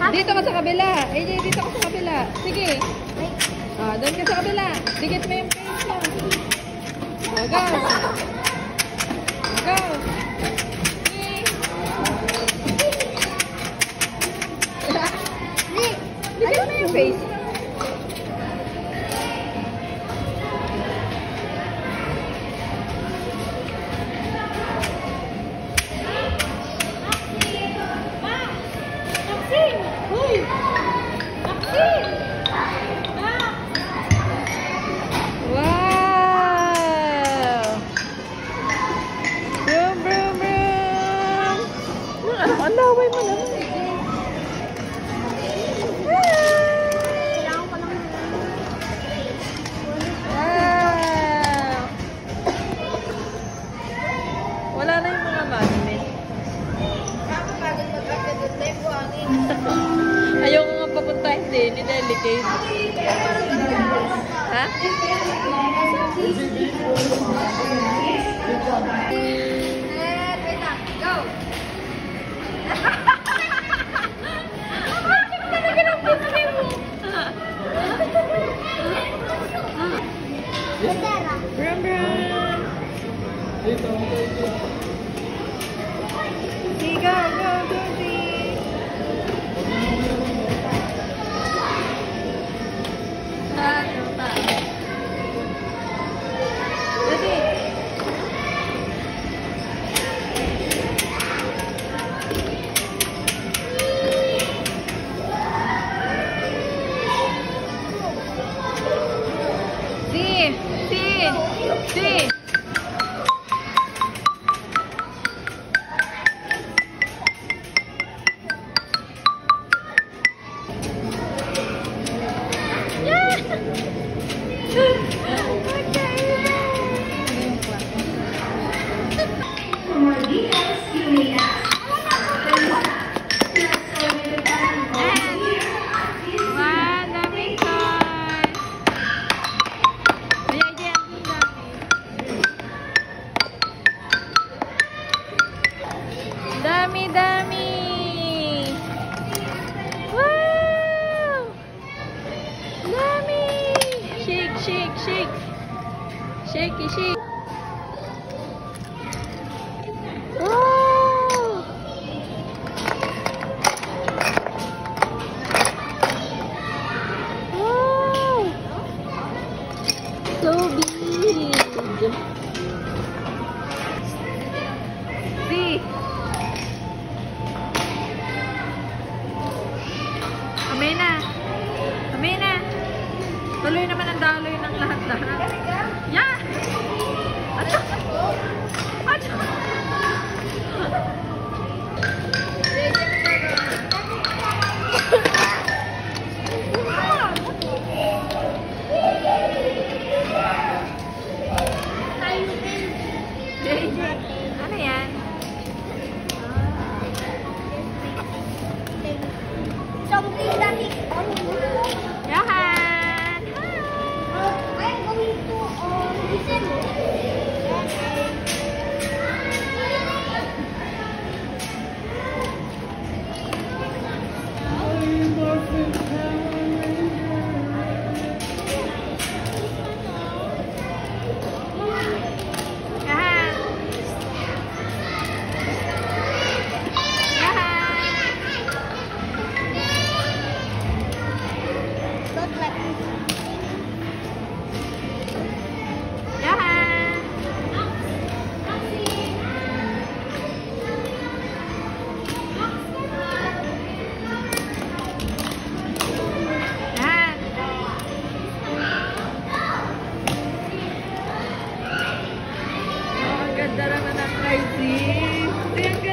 Dito ka sa kabila. AJ, dito ka sa kabila. Sige. Doon ka sa kabila. Dikit mo yung face mo. Go. Go. Dikit mo yung face. Ang laway mo naman. Wala na yung mga magnet. Ayoko nga papuntahin din ni Delicate. Ha? Go! Brum brum. See, go, see. See. Dami. Wow! Dami! Shake. Shake. Wow! Wow! So big! See? Amen na. Tuloy naman ang daloy ng lahat-lahat. Yeah! Ano? Ano yan? Something that is Johan! I'm going to listen. Ganda naman ang crisis.